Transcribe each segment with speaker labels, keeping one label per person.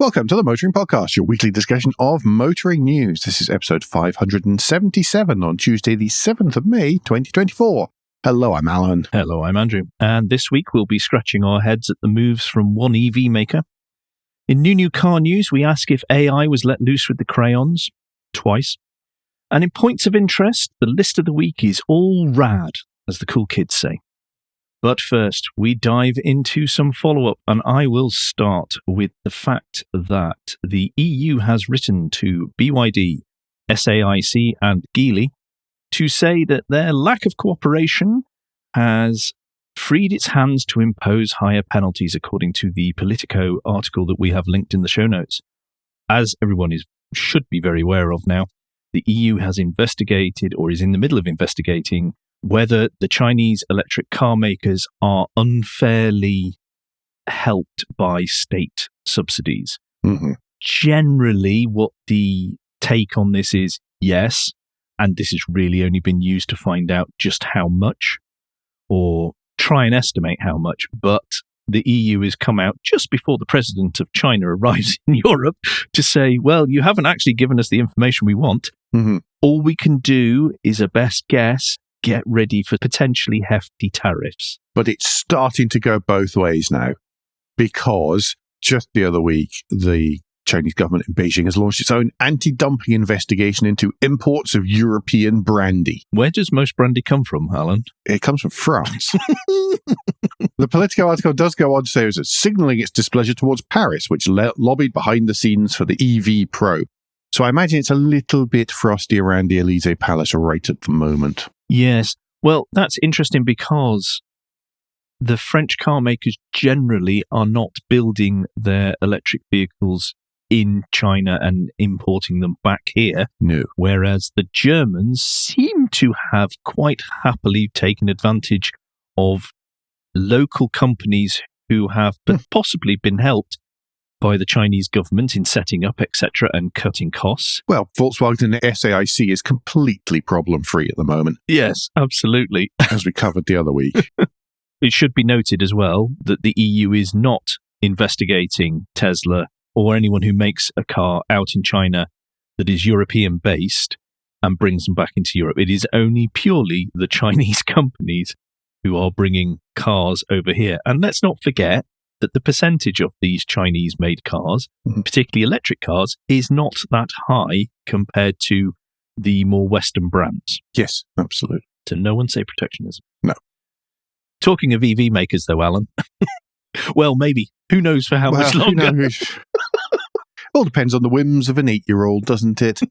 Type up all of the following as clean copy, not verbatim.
Speaker 1: Welcome to the Motoring Podcast, your weekly discussion of motoring news. This is episode 577 on Tuesday, the 7th of May, 2024. Hello, I'm Alan.
Speaker 2: Hello, I'm Andrew. And this week we'll be scratching our heads at the moves from one EV maker. In new car news, we ask if AI was let loose with the crayons, twice. And in points of interest, the list of the week is all rad, as the cool kids say. But first, we dive into some follow-up, and I will start with the fact that the EU has written to BYD, SAIC and Geely to say that their lack of cooperation has freed its hands to impose higher penalties, according to the Politico article that we have linked in the show notes. As everyone should be very aware of now, the EU has investigated, or is in the middle of investigating, whether the Chinese electric car makers are unfairly helped by state subsidies.
Speaker 1: Mm-hmm.
Speaker 2: Generally, what the take on this is, yes, and this has really only been used to find out just how much, or try and estimate how much, but the EU has come out just before the president of China arrives in Europe to say, well, you haven't actually given us the information we want.
Speaker 1: Mm-hmm.
Speaker 2: All we can do is a best guess. Get ready for potentially hefty tariffs.
Speaker 1: But it's starting to go both ways now, because just the other week, the Chinese government in Beijing has launched its own anti-dumping investigation into imports of European brandy.
Speaker 2: Where does most brandy come from, Alan?
Speaker 1: It comes from France. The Politico article does go on to say it was signalling its displeasure towards Paris, which lobbied behind the scenes for the EV probe. So I imagine it's a little bit frosty around the Élysée Palace right at the moment.
Speaker 2: Yes. Well, that's interesting because the French car makers generally are not building their electric vehicles in China and importing them back here.
Speaker 1: No.
Speaker 2: Whereas the Germans seem to have quite happily taken advantage of local companies who have possibly been helped by the Chinese government in setting up, etc., and cutting costs.
Speaker 1: Well, Volkswagen and SAIC is completely problem-free at the moment.
Speaker 2: Yes, absolutely.
Speaker 1: As we covered the other week.
Speaker 2: It should be noted as well that the EU is not investigating Tesla or anyone who makes a car out in China that is European-based and brings them back into Europe. It is only purely the Chinese companies who are bringing cars over here. And let's not forget that the percentage of these Chinese-made cars, particularly electric cars, is not that high compared to the more Western brands.
Speaker 1: Yes, absolutely.
Speaker 2: So no one say protectionism.
Speaker 1: No.
Speaker 2: Talking of EV makers, though, Alan, well, maybe. Who knows for how much longer?
Speaker 1: All depends on the whims of an 8-year-old, doesn't it?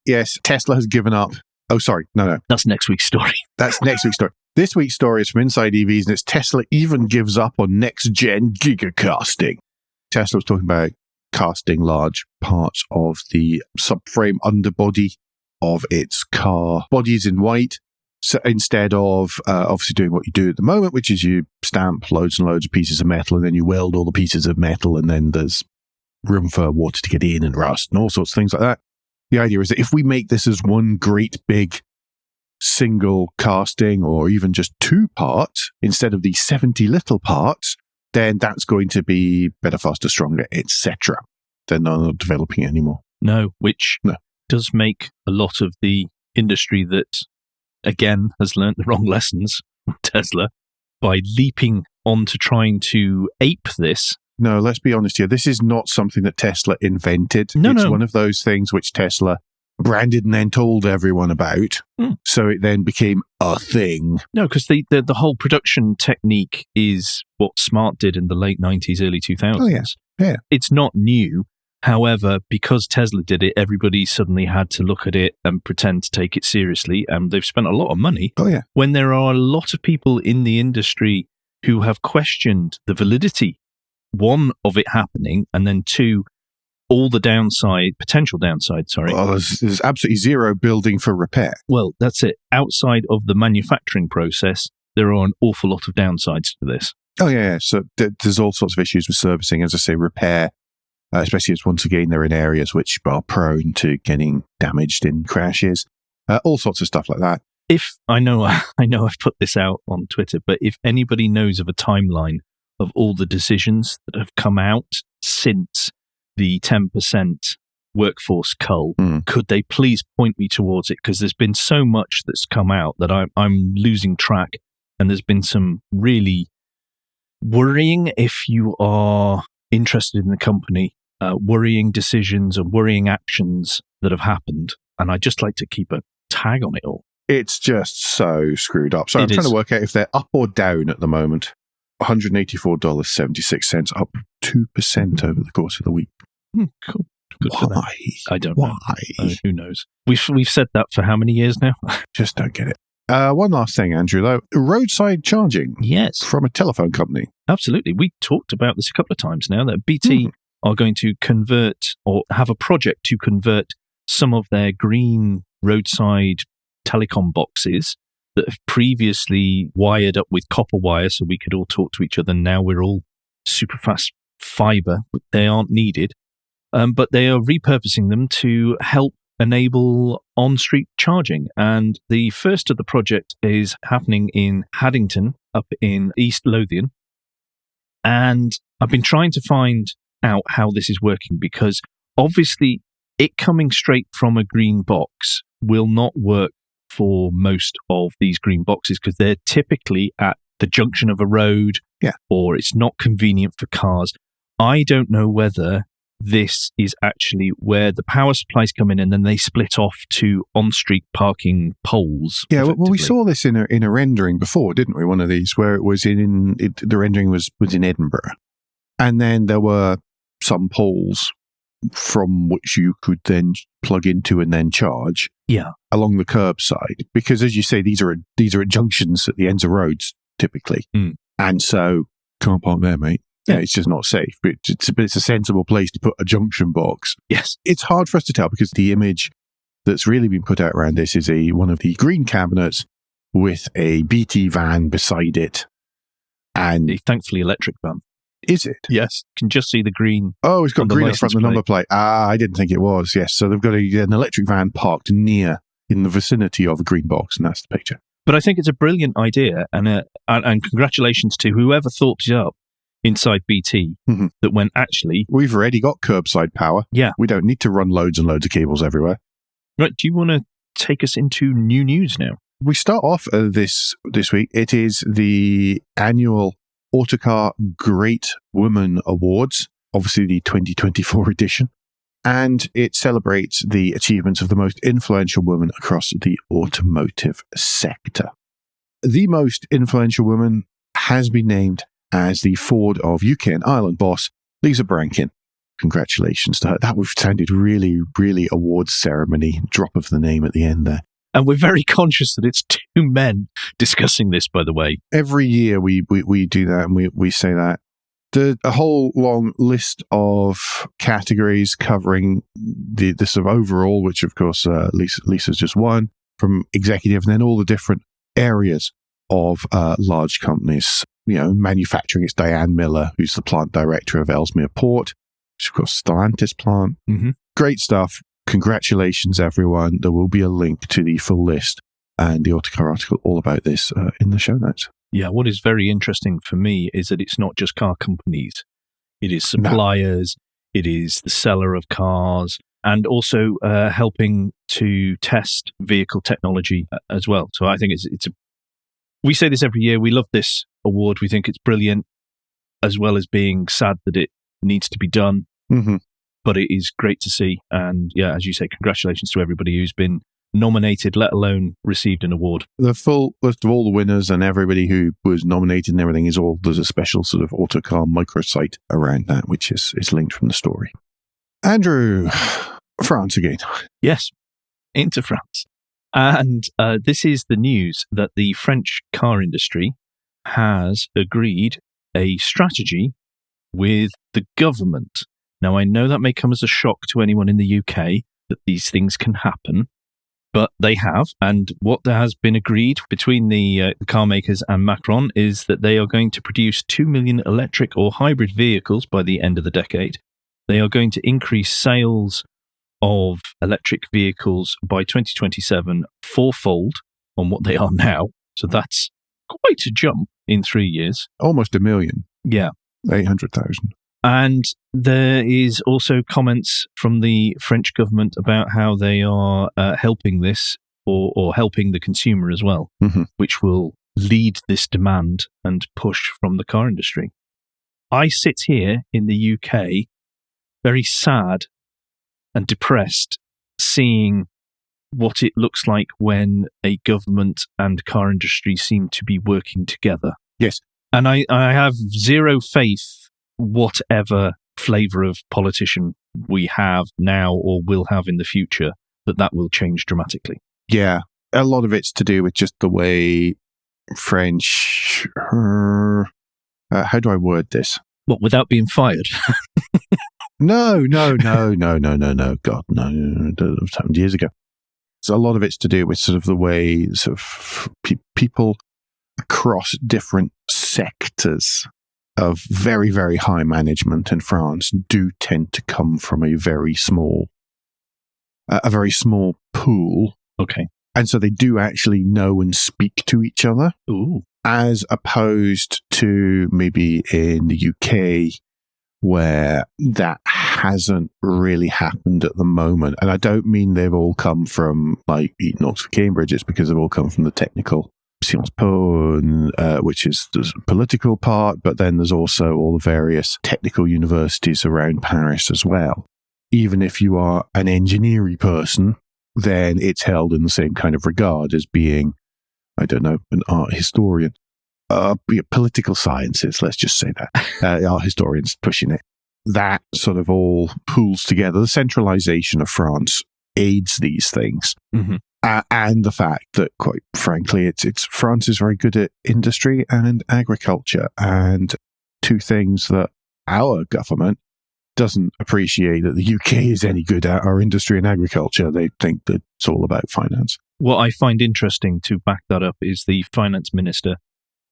Speaker 1: Yes, Tesla has given up. Oh, sorry. No.
Speaker 2: That's next week's story.
Speaker 1: That's next week's story. This week's story is from Inside EVs, and it's Tesla even gives up on next-gen gigacasting. Tesla was talking about casting large parts of the subframe underbody of its car bodies in white. So instead of obviously doing what you do at the moment, which is you stamp loads and loads of pieces of metal, and then you weld all the pieces of metal, and then there's room for water to get in and rust and all sorts of things like that. The idea is that if we make this as one great big single casting, or even just 2 parts instead of the 70 little parts, then that's going to be better, faster, stronger, etc. They're not developing it anymore.
Speaker 2: No, which does make a lot of the industry that, again, has learnt the wrong lessons from Tesla by leaping onto trying to ape this.
Speaker 1: No, let's be honest here. This is not something that Tesla invented.
Speaker 2: No.
Speaker 1: One of those things which Tesla branded and then told everyone about. So it then became a thing.
Speaker 2: No, because the whole production technique is what Smart did in the late 90s, early 2000s.
Speaker 1: Oh, yeah.
Speaker 2: It's not new. However, because Tesla did it, everybody suddenly had to look at it and pretend to take it seriously, and they've spent a lot of money.
Speaker 1: Oh, yeah.
Speaker 2: When there are a lot of people in the industry who have questioned the validity, 1, of it happening, and then 2, all the potential downside.
Speaker 1: Well, there's absolutely zero building for repair.
Speaker 2: Well, that's it. Outside of the manufacturing process, there are an awful lot of downsides to this.
Speaker 1: Oh, yeah. So there's all sorts of issues with servicing, as I say, repair, especially as once again they're in areas which are prone to getting damaged in crashes, all sorts of stuff like that.
Speaker 2: If I know I've put this out on Twitter, but if anybody knows of a timeline of all the decisions that have come out since the 10% workforce cull. Could they please point me towards it? Because there's been so much that's come out that I'm losing track. And there's been some really worrying, if you are interested in the company, worrying decisions and worrying actions that have happened. And I'd just like to keep a tag on it all.
Speaker 1: It's just so screwed up. So I'm trying to work out if they're up or down at the moment. $184.76, up 2% over the course of the week.
Speaker 2: Cool. Good.
Speaker 1: Why?
Speaker 2: I don't know. Who knows? We've said that for how many years now?
Speaker 1: Just don't get it. One last thing, Andrew, though. Roadside charging.
Speaker 2: Yes.
Speaker 1: From a telephone company.
Speaker 2: Absolutely. We talked about this a couple of times now, that BT are going to convert or have a project to convert some of their green roadside telecom boxes that have previously wired up with copper wire so we could all talk to each other. Now we're all super fast fiber, but they aren't needed. But they are repurposing them to help enable on-street charging. And the first of the project is happening in Haddington, up in East Lothian. And I've been trying to find out how this is working, because obviously it coming straight from a green box will not work for most of these green boxes, because they're typically at the junction of a road, or it's not convenient for cars. I don't know whether this is actually where the power supplies come in and then they split off to on-street parking poles.
Speaker 1: Yeah, well, we saw this in a rendering before, didn't we? One of these where it was the rendering was in Edinburgh. And then there were some poles from which you could then plug into and then charge along the curbside. Because as you say, these are at junctions at the ends of roads, typically. And so, can't park there, mate. Yeah, it's just not safe, but it's a sensible place to put a junction box.
Speaker 2: Yes.
Speaker 1: It's hard for us to tell because the image that's really been put out around this is one of the green cabinets with a BT van beside it. And
Speaker 2: a thankfully electric van.
Speaker 1: Is it?
Speaker 2: Yes. You can just see the green.
Speaker 1: Oh, it's got green up front of the number plate. I didn't think it was. Yes. So they've got an electric van parked in the vicinity of a green box, and that's the picture.
Speaker 2: But I think it's a brilliant idea, and congratulations to whoever thought it up inside BT, that when actually
Speaker 1: we've already got curbside power.
Speaker 2: Yeah.
Speaker 1: We don't need to run loads and loads of cables everywhere.
Speaker 2: Right. Do you want to take us into new news now?
Speaker 1: We start off this week. It is the annual AUTOCAR Great Woman Awards, obviously the 2024 edition, and it celebrates the achievements of the most influential women across the automotive sector. The most influential woman has been named as the Ford of UK and Ireland boss, Lisa Brankin. Congratulations to her. That sounded really, really awards ceremony. Drop of the name at the end there.
Speaker 2: And we're very conscious that it's two men discussing this, by the way.
Speaker 1: Every year we do that, and we say that. A whole long list of categories covering the sort of overall, which of course Lisa's just one, from executive, and then all the different areas of large companies. Manufacturing, it's Diane Miller, who's the plant director of Ellesmere Port, which is, of course, Stellantis plant. Great stuff. Congratulations, everyone. There will be a link to the full list and the AUTOCAR article all about this in the show notes.
Speaker 2: Yeah, what is very interesting for me is that it's not just car companies. It is suppliers, it is the seller of cars, and also helping to test vehicle technology as well. So I think we say this every year. We love this award. We think it's brilliant, as well as being sad that it needs to be done. But it is great to see. And yeah, as you say, congratulations to everybody who's been nominated, let alone received an award.
Speaker 1: The full list of all the winners and everybody who was nominated and everything there's a special sort of AUTOCAR microsite around that, which is linked from the story. Andrew, France again.
Speaker 2: Yes, into France. And this is the news that the French car industry has agreed a strategy with the government. Now, I know that may come as a shock to anyone in the UK that these things can happen, but they have. And what has been agreed between the car makers and Macron is that they are going to produce 2 million electric or hybrid vehicles by the end of the decade. They are going to increase sales of electric vehicles by 2027 fourfold on what they are now. So that's quite a jump in 3 years.
Speaker 1: Almost a million.
Speaker 2: Yeah.
Speaker 1: 800,000.
Speaker 2: And there is also comments from the French government about how they are helping this or helping the consumer as well, which will lead this demand and push from the car industry. I sit here in the UK very sad and depressed seeing what it looks like when a government and car industry seem to be working together.
Speaker 1: Yes.
Speaker 2: And I have zero faith, whatever flavour of politician we have now or will have in the future, that will change dramatically.
Speaker 1: Yeah. A lot of it's to do with just the way French... how do I word this?
Speaker 2: What, without being fired?
Speaker 1: No. God, no. That happened years ago. So a lot of it's to do with sort of the way sort of people across different sectors of very, very high management in France do tend to come from a very small pool.
Speaker 2: Okay.
Speaker 1: And so they do actually know and speak to each other.
Speaker 2: Ooh.
Speaker 1: As opposed to maybe in the UK, where that hasn't really happened at the moment. And I don't mean they've all come from like Eton, Oxford, Cambridge. It's because they've all come from the technical Sciences Po, which is the political part, but then there's also all the various technical universities around Paris as well. Even if you are an engineering person, then it's held in the same kind of regard as being, I don't know, an art historian. Political sciences, let's just say that. Art historians pushing it. That sort of all pools together. The centralization of France aids these things. And the fact that, quite frankly, it's France is very good at industry and agriculture. And two things that our government doesn't appreciate that the UK is any good at are industry and agriculture. They think that it's all about finance.
Speaker 2: What I find interesting to back that up is the finance minister,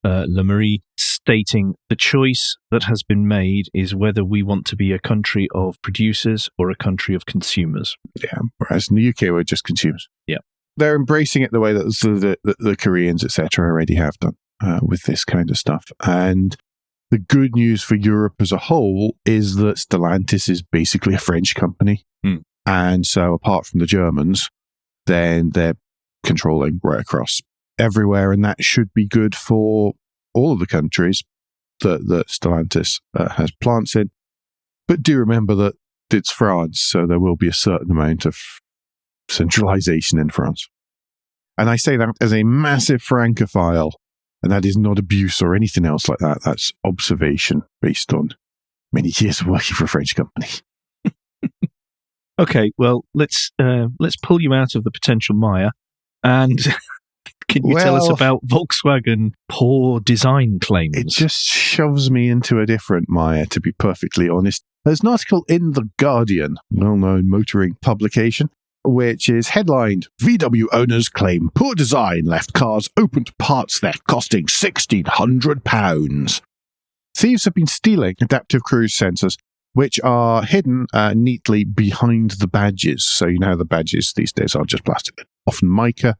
Speaker 2: Le Maire, stating the choice that has been made is whether we want to be a country of producers or a country of consumers.
Speaker 1: Yeah, whereas in the UK, we're just consumers.
Speaker 2: Yeah.
Speaker 1: They're embracing it the way that the Koreans, etc., already have done with this kind of stuff. And the good news for Europe as a whole is that Stellantis is basically a French company. And so apart from the Germans, then they're controlling right across everywhere. And that should be good for all of the countries that Stellantis has plants in. But do remember that it's France, so there will be a certain amount of centralization in France. And I say that as a massive Francophile, and that is not abuse or anything else like that. That's observation based on many years of working for a French company.
Speaker 2: Okay, well, let's pull you out of the potential mire, and can you tell us about Volkswagen poor design claims?
Speaker 1: It just shoves me into a different mire, to be perfectly honest. There's an article in The Guardian, well-known motoring publication, which is headlined, VW owners claim poor design left cars open to parts theft costing £1,600. Thieves have been stealing adaptive cruise sensors, which are hidden neatly behind the badges. So you know how the badges these days are just plastic, often mica,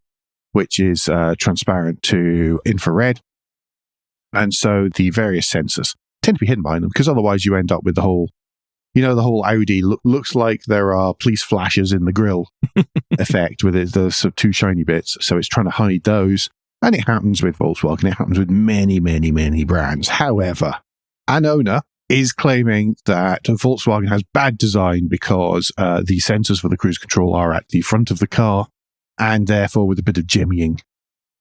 Speaker 1: which is transparent to infrared. And so the various sensors tend to be hidden behind them, because otherwise you end up with the whole Audi looks like there are police flashes in the grille effect with the sort of two shiny bits. So it's trying to hide those. And it happens with Volkswagen. It happens with many, many, many brands. However, an owner is claiming that Volkswagen has bad design because the sensors for the cruise control are at the front of the car, and therefore with a bit of jimmying,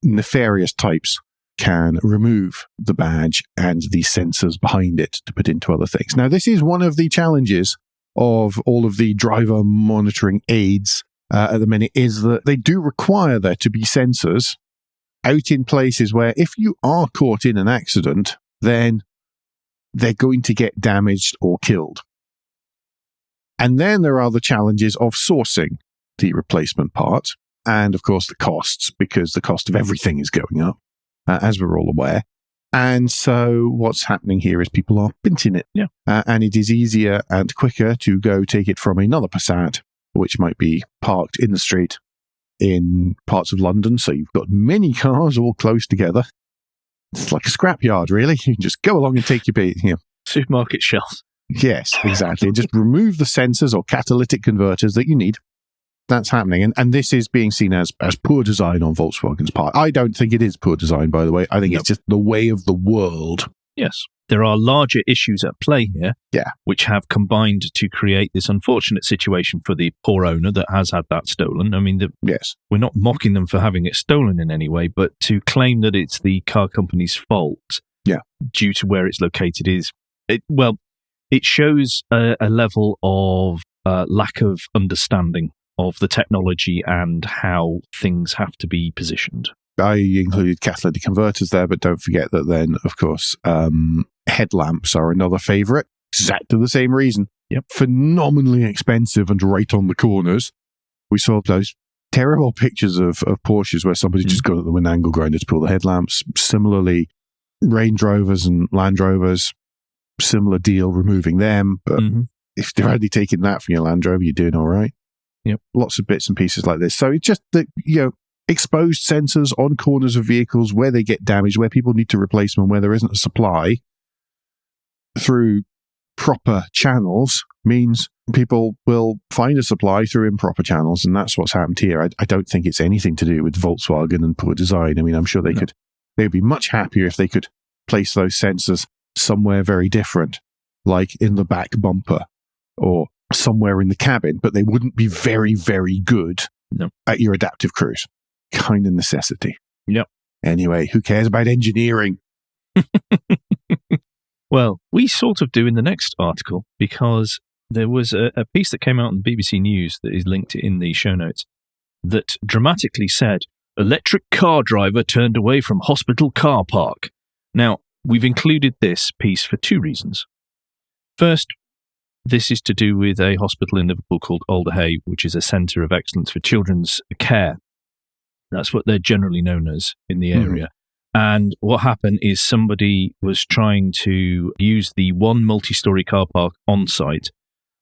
Speaker 1: nefarious types can remove the badge and the sensors behind it to put into other things. Now, this is one of the challenges of all of the driver monitoring aids at the minute, is that they do require there to be sensors out in places where if you are caught in an accident, then they're going to get damaged or killed. And then there are the challenges of sourcing the replacement part, and of course the costs, because the cost of everything is going up, as we're all aware. And so what's happening here is people are pinching it.
Speaker 2: Yeah.
Speaker 1: And it is easier and quicker to go take it from another Passat, which might be parked in the street in parts of London. So you've got many cars all close together. It's like a scrapyard, really. You can just go along and take your
Speaker 2: supermarket shelf.
Speaker 1: Yes, exactly. Just remove the sensors or catalytic converters that you need. That's happening. And this is being seen as poor design on Volkswagen's part. I don't think it is poor design, by the way. I think it's just the way of the world.
Speaker 2: Yes. There are larger issues at play here, which have combined to create this unfortunate situation for the poor owner that has had that stolen. I mean, we're not mocking them for having it stolen in any way, but to claim that it's the car company's fault due to where it's located it shows a level of lack of understanding of the technology and how things have to be positioned.
Speaker 1: I included catalytic converters there, but don't forget that then, of course, headlamps are another favourite. Exactly the same reason.
Speaker 2: Yep.
Speaker 1: Phenomenally expensive and right on the corners. We saw those terrible pictures of Porsches where somebody just got at them with an angle grinder to pull the headlamps. Similarly, Range Rovers and Land Rovers, similar deal, removing them. But if they're only taking that from your Land Rover, you're doing all right.
Speaker 2: Yep.
Speaker 1: Lots of bits and pieces like this. So it's just that, exposed sensors on corners of vehicles where they get damaged, where people need to replace them, where there isn't a supply through proper channels means people will find a supply through improper channels. And that's what's happened here. I don't think it's anything to do with Volkswagen and poor design. I mean, I'm sure they'd be much happier if they could place those sensors somewhere very different, like in the back bumper or somewhere in the cabin, but they wouldn't be very, very good at your adaptive cruise. Kind of necessity.
Speaker 2: Yep.
Speaker 1: Anyway, who cares about engineering?
Speaker 2: Well, we sort of do in the next article, because there was a piece that came out on the BBC News that is linked in the show notes that dramatically said, electric car driver turned away from hospital car park. Now, we've included this piece for two reasons. First, this is to do with a hospital in Liverpool called Alderhay, which is a centre of excellence for children's care. That's what they're generally known as in the area. And what happened is somebody was trying to use the one multi-storey car park on site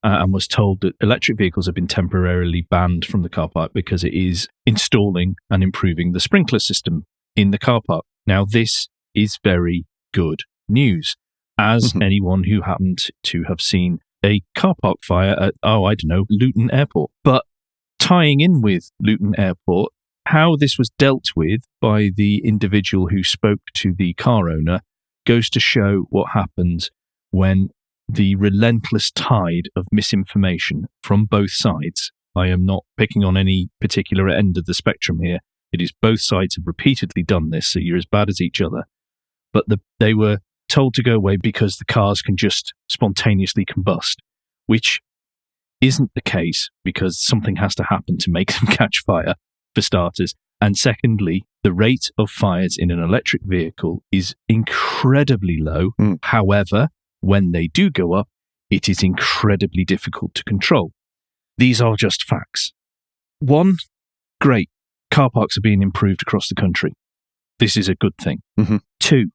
Speaker 2: and was told that electric vehicles have been temporarily banned from the car park because it is installing and improving the sprinkler system in the car park. Now, this is very good news, as anyone who happened to have seen a car park fire at, Luton Airport. But tying in with Luton Airport, how this was dealt with by the individual who spoke to the car owner goes to show what happens when the relentless tide of misinformation from both sides. I am not picking on any particular end of the spectrum here. It is both sides have repeatedly done this, so you're as bad as each other. But they were told to go away because the cars can just spontaneously combust, which isn't the case, because something has to happen to make them catch fire, for starters. And secondly, the rate of fires in an electric vehicle is incredibly low. However, when they do go up, it is incredibly difficult to control. These are just facts. One, great, car parks are being improved across the country. This is a good thing. Two,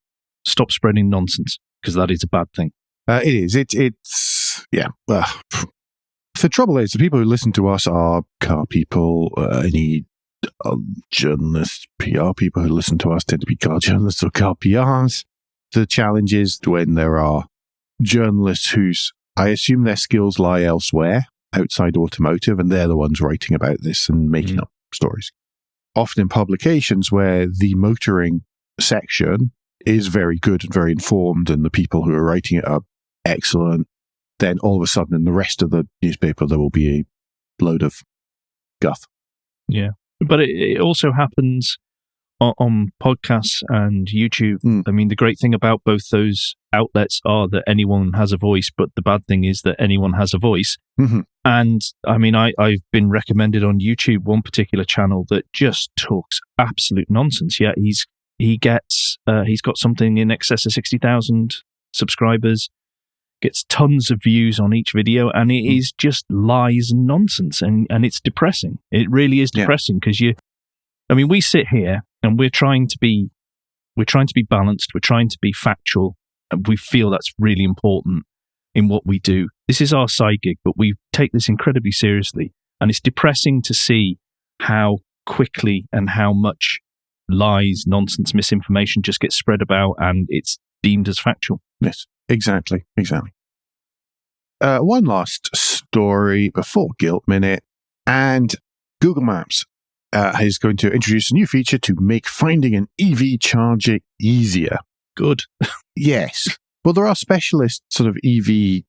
Speaker 2: stop spreading nonsense, because that is a bad thing.
Speaker 1: It is. The trouble is, the people who listen to us are car people, any journalists, PR people who listen to us tend to be car journalists or car PRs. The challenge is when there are journalists whose, I assume their skills lie elsewhere, outside automotive, and they're the ones writing about this and making up stories. Often in publications where the motoring section is very good and very informed, and the people who are writing it are excellent, then all of a sudden in the rest of the newspaper there will be a load of guff. Yeah.
Speaker 2: But it also happens on podcasts and YouTube. I mean, the great thing about both those outlets are that anyone has a voice, but the bad thing is that anyone has a voice. And I mean, I've been recommended on YouTube one particular channel that just talks absolute nonsense. Yeah, he's got something in excess of 60,000 subscribers, gets tons of views on each video, and it is just lies and nonsense, and it's depressing. It really is depressing, because we sit here and we're trying to be balanced, we're trying to be factual, and we feel that's really important in what we do. This is our side gig, but we take this incredibly seriously, and it's depressing to see how quickly and how much lies, nonsense, misinformation just gets spread about, and it's deemed as factual.
Speaker 1: Yes. Exactly. one last story before Guilt Minute. And Google Maps is going to introduce a new feature to make finding an EV charger easier.
Speaker 2: Good.
Speaker 1: Yes. Well, there are specialist sort of EV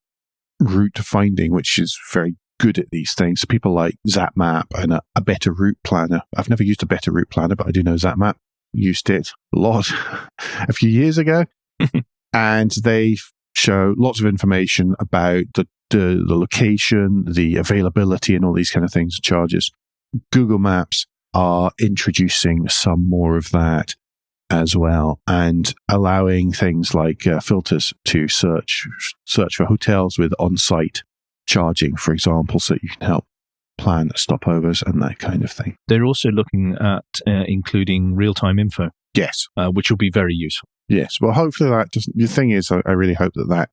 Speaker 1: route finding, which is very good at these things. People like ZapMap and a Better Route Planner. I've never used a Better Route Planner, but I do know ZapMap. Used it a lot a few years ago. And they show lots of information about the location, the availability, and all these kind of things, charges. Google Maps are introducing some more of that as well, and allowing things like filters to search for hotels with on-site charging, for example, so you can help plan stopovers and that kind of thing.
Speaker 2: They're also looking at including real-time info.
Speaker 1: Yes.
Speaker 2: Which will be very useful.
Speaker 1: Yes. Well, hopefully that doesn't... The thing is, I really hope that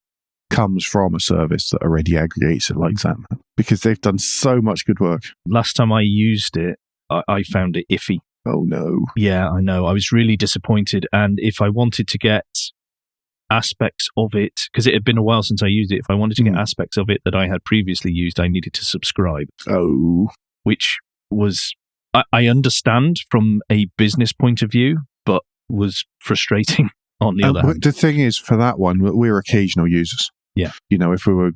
Speaker 1: comes from a service that already aggregates it like that, because they've done so much good work.
Speaker 2: Last time I used it, I found it iffy.
Speaker 1: Oh, no.
Speaker 2: Yeah, I know. I was really disappointed. And if I wanted to get aspects of it, because it had been a while since I used it, if I wanted to get aspects of it that I had previously used, I needed to subscribe.
Speaker 1: Oh.
Speaker 2: Which was... I understand from a business point of view, but was frustrating on the other hand.
Speaker 1: The thing is, for that one, we're occasional users.
Speaker 2: Yeah.
Speaker 1: You know, if we had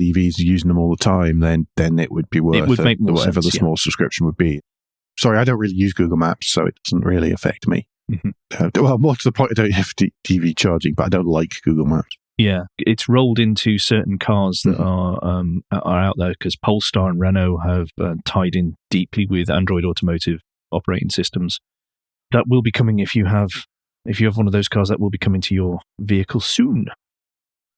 Speaker 1: EVs using them all the time, then it would be worth
Speaker 2: it. Would make more
Speaker 1: whatever
Speaker 2: sense,
Speaker 1: the small subscription would be. Sorry, I don't really use Google Maps, so it doesn't really affect me. Well, more to the point, I don't have EV charging, but I don't like Google Maps.
Speaker 2: Yeah, it's rolled into certain cars that are out there, because Polestar and Renault have tied in deeply with Android Automotive operating systems. That will be coming if you have one of those cars. That will be coming to your vehicle soon.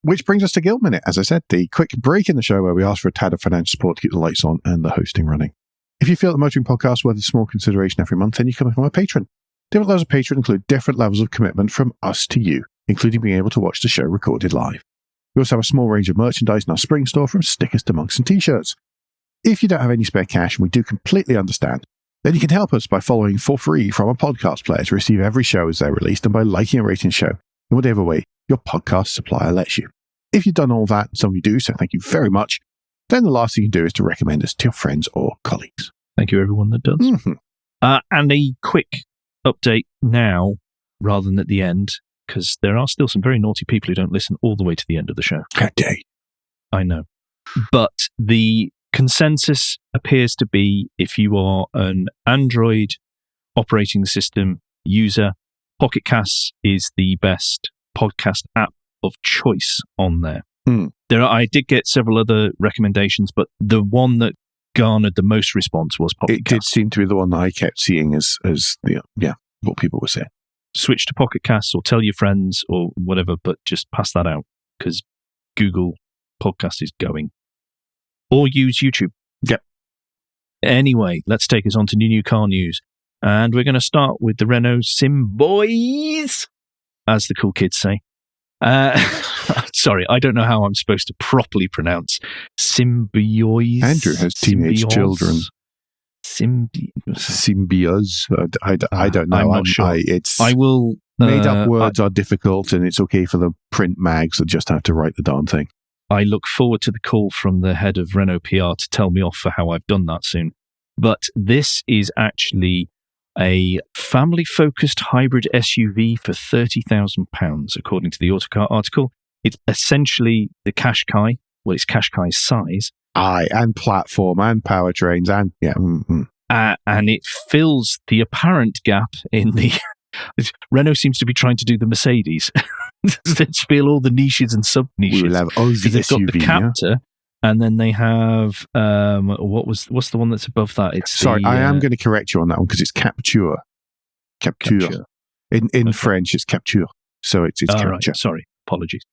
Speaker 1: Which brings us to Guilt Minute, as I said, the quick break in the show where we ask for a tad of financial support to keep the lights on and the hosting running. If you feel the Motoring Podcast is worth a small consideration every month, then you can become a patron. Different levels of patron include different levels of commitment from us to you, including being able to watch the show recorded live. We also have a small range of merchandise in our spring store, from stickers to mugs and t-shirts. If you don't have any spare cash, and we do completely understand, then you can help us by following for free from a podcast player to receive every show as they're released, and by liking and rating the show in whatever way your podcast supplier lets you. If you've done all that, and some of you do, so thank you very much, then the last thing you can do is to recommend us to your friends or colleagues.
Speaker 2: Thank you, everyone that does. And a quick update now, rather than at the end, because there are still some very naughty people who don't listen all the way to the end of the show.
Speaker 1: How dare you.
Speaker 2: I know. But the consensus appears to be, if you are an Android operating system user, Pocket Casts is the best podcast app of choice on there. I did get several other recommendations, but the one that garnered the most response was Pocket Cast.
Speaker 1: It did seem to be the one that I kept seeing as what people were saying.
Speaker 2: Switch to Pocket Casts or tell your friends or whatever, but just pass that out, because Google Podcast is going. Or use YouTube.
Speaker 1: Yep.
Speaker 2: Anyway, let's take us on to new car news. And we're going to start with the Renault Symbioz, as the cool kids say. Sorry, I don't know how I'm supposed to properly pronounce Symbioz.
Speaker 1: Andrew has teenage children. Symbioz. I don't know.
Speaker 2: I'm not sure. I will.
Speaker 1: Made up words are difficult, and it's okay for the print mags that just have to write the darn thing.
Speaker 2: I look forward to the call from the head of Renault PR to tell me off for how I've done that soon. But this is actually a family-focused hybrid SUV for £30,000, according to the AUTOCAR article. It's essentially the Qashqai. Well, it's Qashqai's size.
Speaker 1: And platform and powertrains and
Speaker 2: and it fills the apparent gap in the. Renault seems to be trying to do the Mercedes. Let's fill all the niches and sub niches.
Speaker 1: We will have Aussie
Speaker 2: they've
Speaker 1: SUV,
Speaker 2: got the Captur, and then they have what's the one that's above that?
Speaker 1: I am going to correct you on that one, because it's Captur. In French, it's Captur. So it's Captur.
Speaker 2: Right. Sorry, apologies.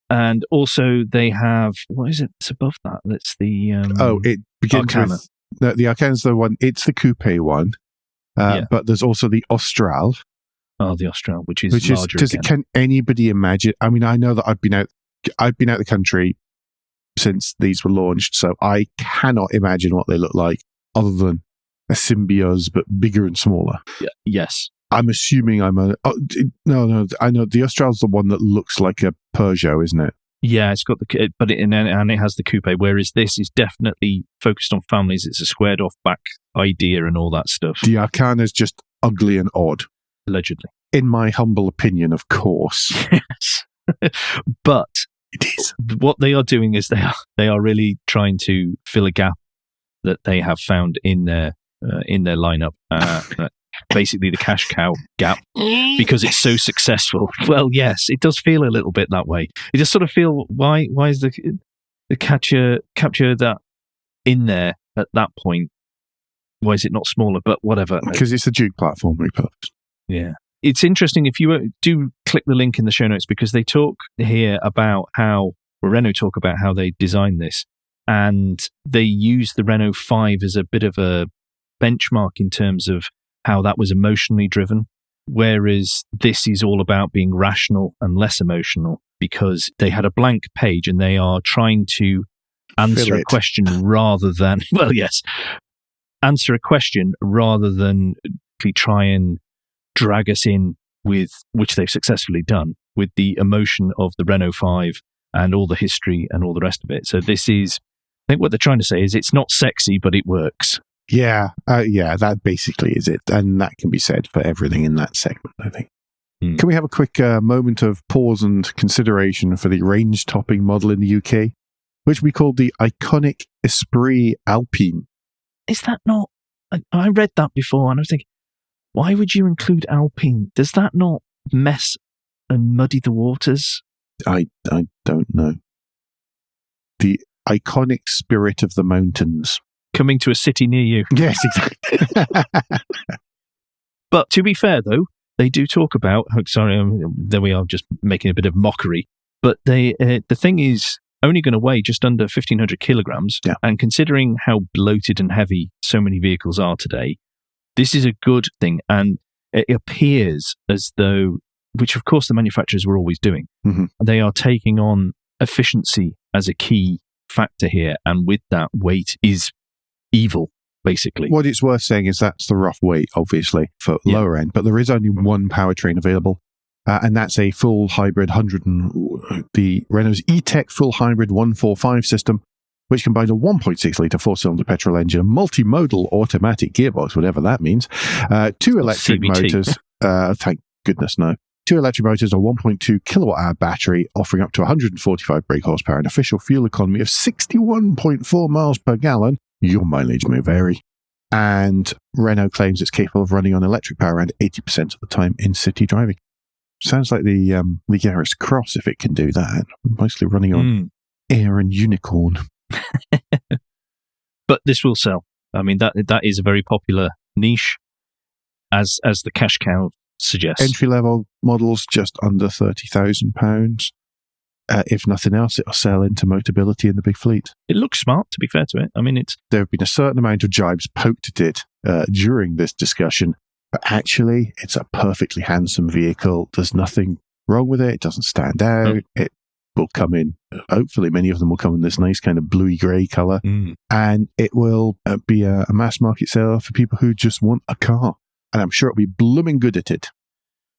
Speaker 2: And also they have, what is it that's above that? That's the
Speaker 1: it begins
Speaker 2: Arcana.
Speaker 1: With the Arcana's the one. It's the coupe one. But there's also the Austral.
Speaker 2: Oh, the Austral, which is larger.
Speaker 1: Can anybody imagine? I mean, I know that I've been out the country since these were launched, so I cannot imagine what they look like other than a Symbioz, but bigger and smaller.
Speaker 2: Yeah. Yes.
Speaker 1: I'm assuming no, I know the Austral's the one that looks like a Peugeot, isn't it?
Speaker 2: Yeah, it's got and it has the coupe, whereas this is definitely focused on families. It's a squared off back idea and all that stuff.
Speaker 1: The Arcana's just ugly and odd.
Speaker 2: Allegedly.
Speaker 1: In my humble opinion, of course.
Speaker 2: Yes. But
Speaker 1: it is.
Speaker 2: What they are doing is they are really trying to fill a gap that they have found in their lineup. Basically the cash cow gap, because it's so successful. Well, yes, it does feel a little bit that way. You just sort of feel, why is the capture that in there at that point? Why is it not smaller? But whatever.
Speaker 1: Because it's a Duke platform repurposed.
Speaker 2: Yeah. It's interesting if you do click the link in the show notes, because they talk here about Renault talk about how they designed this, and they use the Renault 5 as a bit of a benchmark in terms of how that was emotionally driven, whereas this is all about being rational and less emotional, because they had a blank page and they are trying to answer a question rather than, answer a question rather than try and drag us in with, which they've successfully done, with the emotion of the Renault 5 and all the history and all the rest of it. So this is, I think what they're trying to say is it's not sexy, but it works.
Speaker 1: Yeah, that basically is it. And that can be said for everything in that segment, I think. Can we have a quick moment of pause and consideration for the range-topping model in the UK, which we called the iconic Esprit Alpine?
Speaker 2: Is that not... I read that before and I was thinking, why would you include Alpine? Does that not mess and muddy the waters?
Speaker 1: I don't know. The iconic spirit of the mountains.
Speaker 2: Coming to a city near you.
Speaker 1: Yes, exactly.
Speaker 2: But to be fair, though, they do talk about... there we are, just making a bit of mockery. But the thing is only going to weigh just under 1,500 kilograms.
Speaker 1: Yeah.
Speaker 2: And considering how bloated and heavy so many vehicles are today, this is a good thing. And it appears as though, which of course the manufacturers were always doing, they are taking on efficiency as a key factor here. And with that, weight is evil, basically.
Speaker 1: What it's worth saying is that's the rough weight, obviously, for lower end, but there is only one powertrain available, and that's a full hybrid the Renault's E-Tech full hybrid 145 system, which combines a 1.6 litre four-cylinder petrol engine, a multimodal automatic gearbox, whatever that means, two electric motors, thank goodness no, two electric motors, a 1.2 kilowatt-hour battery, offering up to 145 brake horsepower, an official fuel economy of 61.4 miles per gallon. Your mileage may vary. And Renault claims it's capable of running on electric power around 80% of the time in city driving. Sounds like the Yaris Cross, if it can do that. Mostly running on air and unicorn.
Speaker 2: But this will sell. I mean, that is a very popular niche, as the cash cow suggests.
Speaker 1: Entry-level models just under £30,000. If nothing else, it'll sell into Motability in the big fleet.
Speaker 2: It looks smart, to be fair to it. I mean,
Speaker 1: there have been a certain amount of jibes poked at it during this discussion, but actually, it's a perfectly handsome vehicle. There's nothing wrong with it. It doesn't stand out. It will come in, hopefully many of them will come in this nice kind of bluey grey colour, and it will be a mass market seller for people who just want a car. And I'm sure it'll be blooming good at it.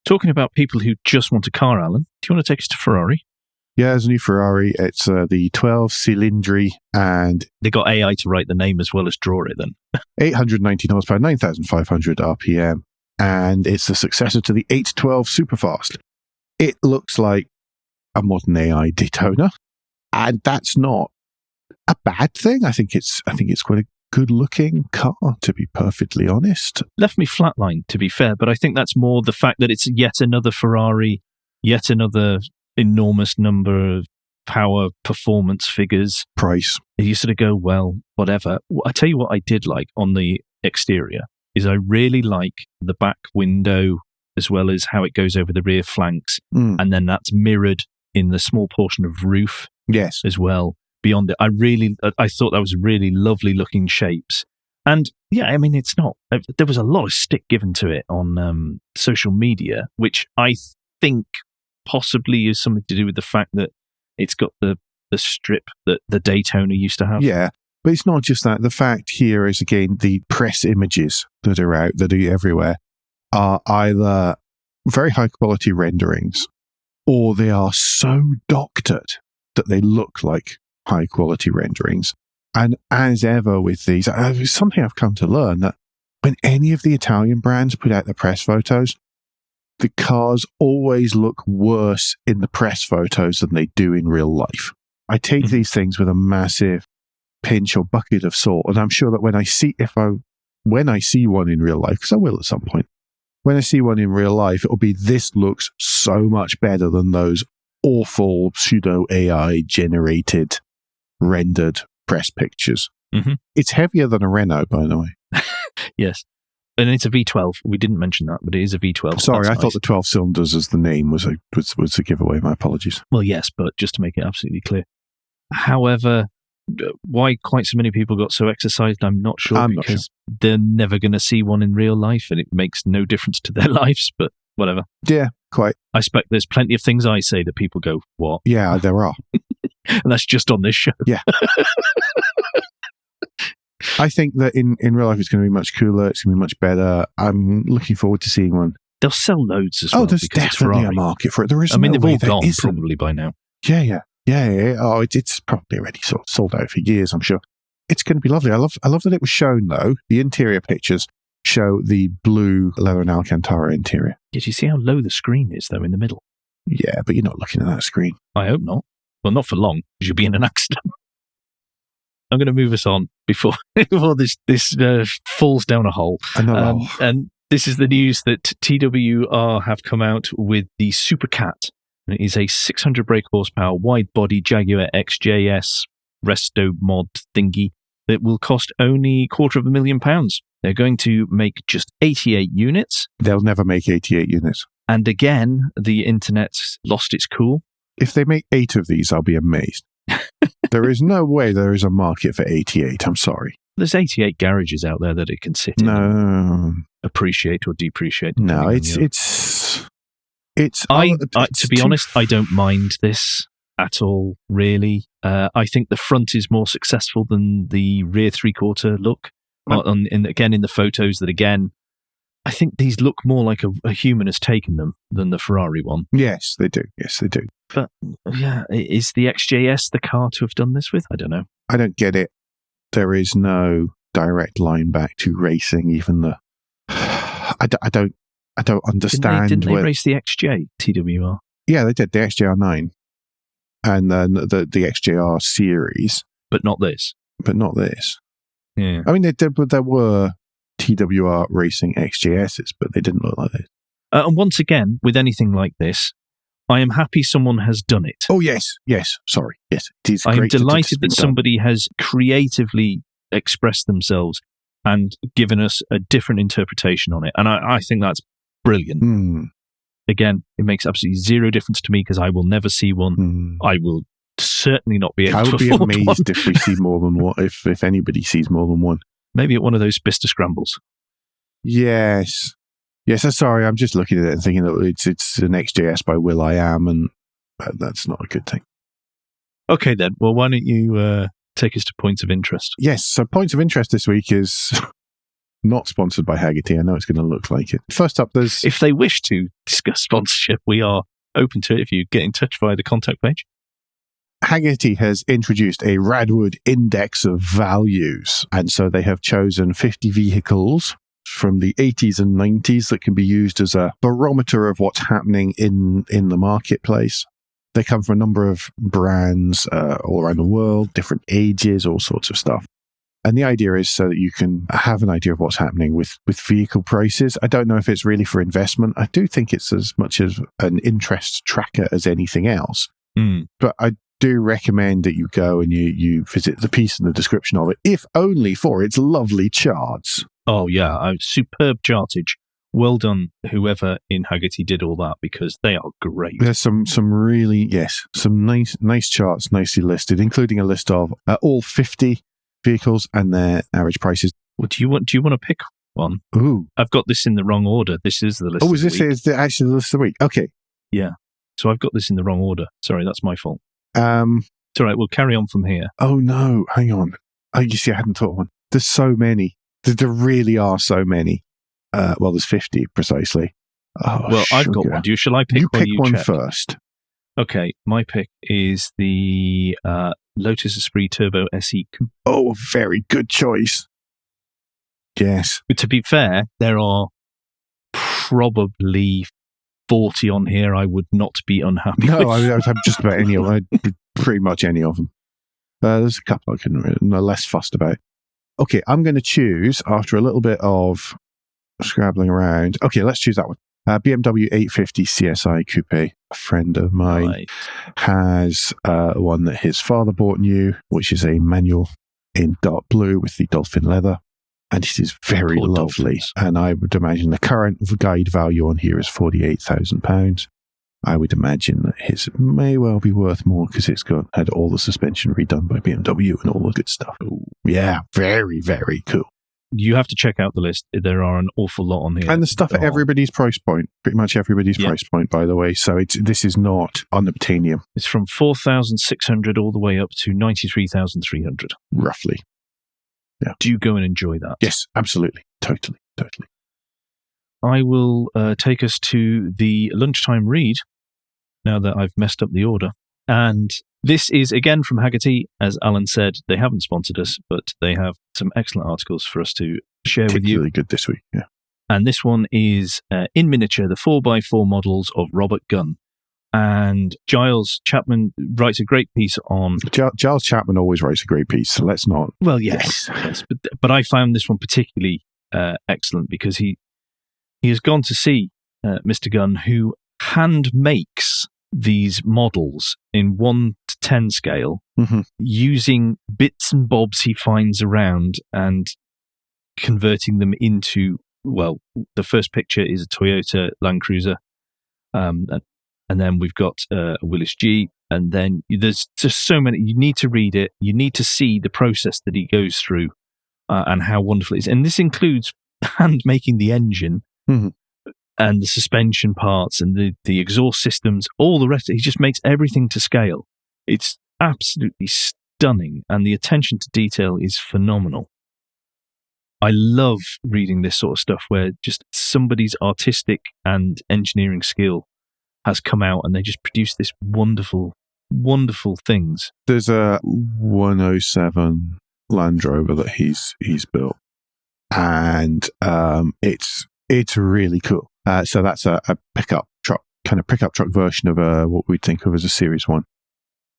Speaker 2: Talking about people who just want a car, Alan, do you want to take us to Ferrari?
Speaker 1: Yeah, there's a new Ferrari. It's the 12 Cilindri, and
Speaker 2: they got AI to write the name as well as draw it then.
Speaker 1: 819 horsepower, 9,500 RPM, and it's the successor to the 812 Superfast. It looks like a modern AI Daytona, and that's not a bad thing. I think it's quite a good-looking car, to be perfectly honest.
Speaker 2: Left me flatlined, to be fair, but I think that's more the fact that it's yet another Ferrari, yet another enormous number of power performance figures.
Speaker 1: Price.
Speaker 2: You sort of go, well, whatever. I tell you what I did like on the exterior is I really like the back window as well as how it goes over the rear flanks. And then that's mirrored in the small portion of roof as well beyond it. I thought that was really lovely looking shapes. And yeah, I mean, it's not, there was a lot of stick given to it on social media, which I think possibly is something to do with the fact that it's got the strip that the Daytona used to have.
Speaker 1: Yeah, but it's not just that. The fact here is, again, the press images that are out, that are everywhere, are either very high quality renderings or they are so doctored that they look like high quality renderings. And as ever with these, it's something I've come to learn, that when any of the Italian brands put out their press photos, the cars always look worse in the press photos than they do in real life. I take these things with a massive pinch or bucket of salt, and I'm sure that when I see one in real life, because I will at some point, when I see one in real life, it'll be, this looks so much better than those awful pseudo AI generated rendered press pictures.
Speaker 2: Mm-hmm.
Speaker 1: It's heavier than a Renault, by the way.
Speaker 2: Yes. And it's a V12. We didn't mention that, but it is a V12.
Speaker 1: Sorry,
Speaker 2: That's
Speaker 1: I thought the 12 cylinders as the name was a giveaway. My apologies.
Speaker 2: Well, yes, but just to make it absolutely clear. However, why quite so many people got so exercised, I'm not sure, because they're never going to see one in real life, and it makes no difference to their lives, but whatever.
Speaker 1: Yeah, quite.
Speaker 2: I expect there's plenty of things I say that people go, what?
Speaker 1: Yeah, there are.
Speaker 2: And that's just on this show.
Speaker 1: Yeah. I think that in real life it's going to be much cooler. It's going to be much better. I'm looking forward to seeing one.
Speaker 2: They'll sell loads as well.
Speaker 1: Oh, there's definitely a market for it. There is.
Speaker 2: They've all gone probably by now.
Speaker 1: Yeah. Oh, it's probably already sold out for years, I'm sure. It's going to be lovely. I love that it was shown, though. The interior pictures show the blue leather and Alcantara interior.
Speaker 2: Did you see how low the screen is, though, in the middle?
Speaker 1: Yeah, but you're not looking at that screen.
Speaker 2: I hope not. Well, not for long, because you'll be in an accident. I'm going to move us on before this falls down a hole. And this is the news that TWR have come out with the Supercat. It is a 600 brake horsepower wide-body Jaguar XJS resto mod thingy that will cost only £250,000. They're going to make just 88 units.
Speaker 1: They'll never make 88 units.
Speaker 2: And again, the internet's lost its cool.
Speaker 1: If they make 8 of these, I'll be amazed. There is no way there is a market for 88. I'm sorry.
Speaker 2: There's 88 garages out there that it can sit in and appreciate or depreciate.
Speaker 1: No,
Speaker 2: to be honest, I don't mind this at all, really. I think the front is more successful than the rear three-quarter look. Again, in the photos that, again, I think these look more like a human has taken them than the Ferrari one.
Speaker 1: Yes, they do.
Speaker 2: But, yeah, is the XJS the car to have done this with? I don't know.
Speaker 1: I don't get it. There is no direct line back to racing, even I don't understand.
Speaker 2: Didn't they race the XJ, TWR?
Speaker 1: Yeah, they did, the XJR9. And then the XJR series.
Speaker 2: But not this. Yeah.
Speaker 1: I mean, there were TWR racing XJSs, but they didn't look like this.
Speaker 2: And once again, with anything like this, I am happy someone has done it.
Speaker 1: Oh, yes. Sorry. Yes, it is.
Speaker 2: I am delighted that somebody has creatively expressed themselves and given us a different interpretation on it. And I think that's brilliant. Again, it makes absolutely zero difference to me because I will never see one. I will certainly not be able to afford one.
Speaker 1: I would be amazed if we see more than one, if anybody sees more than one.
Speaker 2: Maybe at one of those Bista Scrambles.
Speaker 1: Yes, I'm sorry. I'm just looking at it and thinking that it's an XJS by will.i.am, and that's not a good thing.
Speaker 2: Okay, then. Well, why don't you take us to points of interest?
Speaker 1: Yes. So points of interest this week is not sponsored by Haggerty. I know it's going to look like it. First up, if
Speaker 2: they wish to discuss sponsorship, we are open to it if you get in touch via the contact page.
Speaker 1: Haggerty has introduced a Radwood index of values, and so they have chosen 50 vehicles from the 80s and 90s that can be used as a barometer of what's happening in the marketplace. They come from a number of brands all around the world, different ages, all sorts of stuff. And the idea is so that you can have an idea of what's happening with vehicle prices. I don't know if it's really for investment. I do think it's as much as an interest tracker as anything else. But I do recommend that you go and you visit the piece in the description of it, if only for its lovely charts.
Speaker 2: Oh, yeah. Superb chartage. Well done, whoever in Haggerty did all that, because they are great.
Speaker 1: There's some really, some nice charts, nicely listed, including a list of all 50 vehicles and their average prices.
Speaker 2: Well, do you want to pick one?
Speaker 1: Ooh.
Speaker 2: I've got this in the wrong order. This is the list.
Speaker 1: Oh, is this actually the list of the week? Okay.
Speaker 2: Yeah. So I've got this in the wrong order. Sorry, that's my fault. It's all right. We'll carry on from here.
Speaker 1: Oh, no. Hang on. Oh, you see, I hadn't thought of one. There's so many. There really are so many. Well, there's 50 precisely. Oh,
Speaker 2: well, sugar. I've got one. Shall I pick one?
Speaker 1: You pick one first.
Speaker 2: Okay, my pick is the Lotus Esprit Turbo SE Coupe.
Speaker 1: Oh, very good choice. Yes.
Speaker 2: But to be fair, there are probably 40 on here I would not be unhappy with.
Speaker 1: No, I would have just about any of them. Pretty much any of them. There's a couple I'm less fussed about. Okay, I'm going to choose, after a little bit of scrabbling around. Okay, let's choose that one. BMW 850 CSI Coupe. A friend of mine has one that his father bought new, which is a manual in dark blue with the dolphin leather. And it is very
Speaker 2: Poor
Speaker 1: lovely.
Speaker 2: dolphins.
Speaker 1: And I would imagine the current guide value on here is £48,000. I would imagine that his may well be worth more because it's had all the suspension redone by BMW and all the good stuff. Ooh. Yeah, very, very cool.
Speaker 2: You have to check out the list. There are an awful lot on here.
Speaker 1: And the stuff at everybody's price point. Pretty much everybody's price point, by the way. So this is not unobtainium.
Speaker 2: It's from 4,600 all the way up to 93,300.
Speaker 1: Roughly. Yeah.
Speaker 2: Do go and enjoy that.
Speaker 1: Yes, absolutely. Totally.
Speaker 2: I will take us to the lunchtime read now that I've messed up the order. And this is again from Haggerty. As Alan said, they haven't sponsored us, but they have some excellent articles for us to share with you.
Speaker 1: Particularly good this week, yeah.
Speaker 2: And this one is in miniature, the 4x4 models of Robert Gunn. And Giles Chapman writes a great piece on...
Speaker 1: Giles Chapman always writes a great piece, so let's not...
Speaker 2: Well, yes. But I found this one particularly excellent because he has gone to see Mr. Gunn, who hand makes these models in 1 to 10 scale using bits and bobs he finds around and converting them into, well, the first picture is a Toyota Land Cruiser, and then we've got a Willys G, and then there's just so many. You need to read it. You need to see the process that he goes through and how wonderful it is. And this includes hand making the engine and the suspension parts and the exhaust systems, all the rest. He just makes everything to scale. It's absolutely stunning, and the attention to detail is phenomenal. I love reading this sort of stuff where just somebody's artistic and engineering skill has come out and they just produce this wonderful, wonderful things.
Speaker 1: There's a 107 Land Rover that he's built, and it's really cool. So that's a pickup truck version of what we'd think of as a Series 1.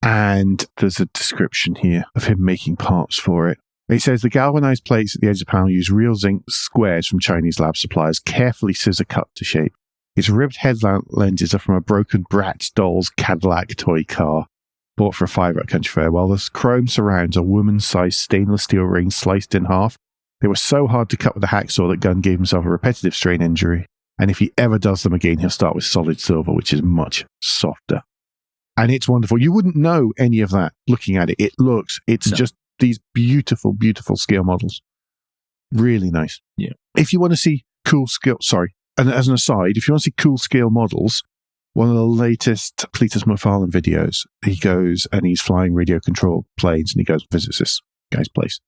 Speaker 1: And there's a description here of him making parts for it. It says the galvanized plates at the edge of the panel use real zinc squares from Chinese lab suppliers, carefully scissor cut to shape. Its ribbed headlamp lenses are from a broken Bratz Dolls Cadillac toy car, bought for a $5 at Country Fair, while the chrome surrounds a woman-sized stainless steel ring sliced in half. They were so hard to cut with a hacksaw that Gunn gave himself a repetitive strain injury, and if he ever does them again, he'll start with solid silver, which is much softer. And it's wonderful. You wouldn't know any of that looking at it. It's just these beautiful, beautiful scale models. Really nice.
Speaker 2: Yeah.
Speaker 1: If you want to see cool scale, and as an aside, if you want to see cool scale models, one of the latest Cletus McFarlane videos, he goes and he's flying radio controlled planes and he goes and visits this guy's place.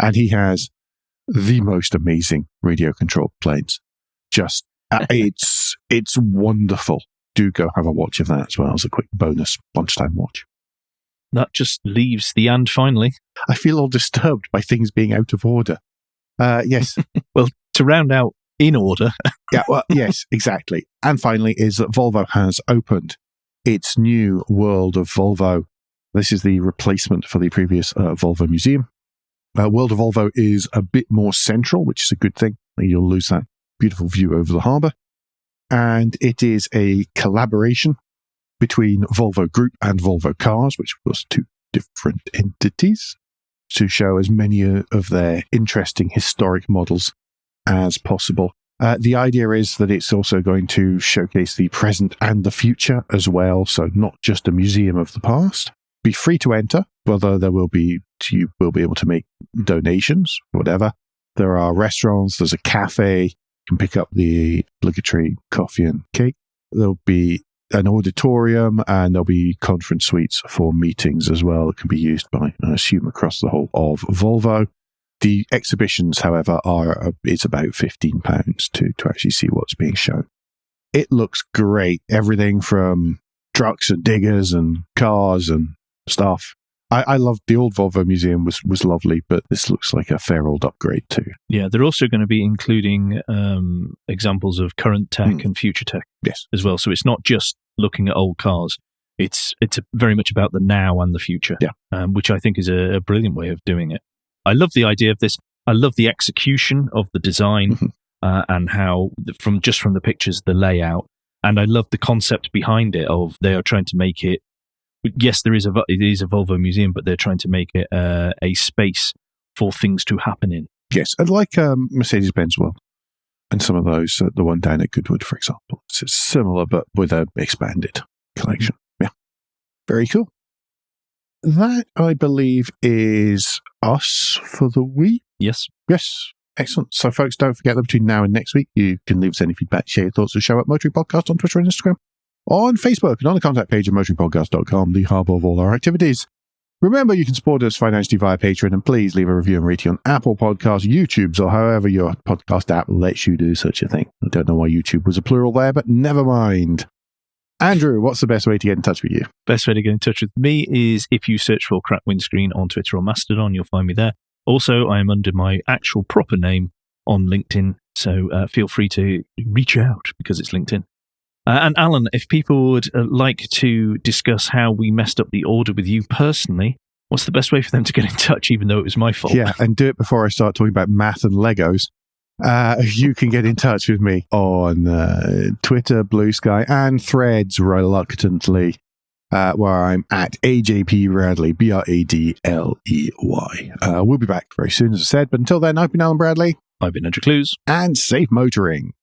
Speaker 1: And he has the most amazing radio controlled planes. Just, it's wonderful. Do go have a watch of that as well as a quick bonus lunchtime watch.
Speaker 2: That just leaves the and finally.
Speaker 1: I feel all disturbed by things being out of order. Yes.
Speaker 2: Well, to round out in order.
Speaker 1: Yeah, well, yes, exactly. And finally is that Volvo has opened its new World of Volvo. This is the replacement for the previous Volvo Museum. World of Volvo is a bit more central, which is a good thing. You'll lose that beautiful view over the harbour. And it is a collaboration between Volvo Group and Volvo Cars, which was two different entities, to show as many of their interesting historic models as possible. The idea is that it's also going to showcase the present and the future as well, so not just a museum of the past. Be free to enter, whether you will be able to make donations, whatever. There are restaurants, there's a cafe, you can pick up the obligatory coffee and cake. There'll be an auditorium and there'll be conference suites for meetings as well that can be used by, I assume, across the whole of Volvo. The exhibitions, however, it's about £15 to actually see what's being shown. It looks great. Everything from trucks and diggers and cars and stuff. I loved the old Volvo museum was lovely, but this looks like a fair old upgrade too.
Speaker 2: Yeah, they're also going to be including examples of current tech and future tech as well. So it's not just looking at old cars. It's very much about the now and the future, which I think is a brilliant way of doing it. I love the idea of this. I love the execution of the design and how, from the pictures, the layout. And I love the concept behind it of they are trying to make it. Yes, it is a Volvo museum, but they're trying to make it a space for things to happen in.
Speaker 1: Yes, and like Mercedes-Benz World and some of those, the one down at Goodwood, for example. It's similar, but with an expanded collection. Yeah, very cool. That, I believe, is us for the week.
Speaker 2: Yes.
Speaker 1: Yes. Excellent. So, folks, don't forget that between now and next week, you can leave us any feedback, share your thoughts, or show at Motoring Podcast on Twitter and Instagram, on Facebook, and on the contact page of motoringpodcast.com, the hub of all our activities. Remember, you can support us financially via Patreon, and please leave a review and rating on Apple Podcasts, YouTube's, or however your podcast app lets you do such a thing. I don't know why YouTube was a plural there, but never mind. Andrew, what's the best way to get in touch with you?
Speaker 2: Best way to get in touch with me is if you search for Crack Windscreen on Twitter or Mastodon, you'll find me there. Also, I am under my actual proper name on LinkedIn, so feel free to reach out because it's LinkedIn. And Alan, if people would like to discuss how we messed up the order with you personally, what's the best way for them to get in touch, even though it was my fault?
Speaker 1: Yeah, and do it before I start talking about math and Legos. You can get in touch with me on Twitter, Blue Sky, and Threads, reluctantly, where I'm at AJP Bradley, Bradley. We'll be back very soon, as I said, but until then, I've been Alan Bradley.
Speaker 2: I've been Andrew Clues.
Speaker 1: And safe motoring.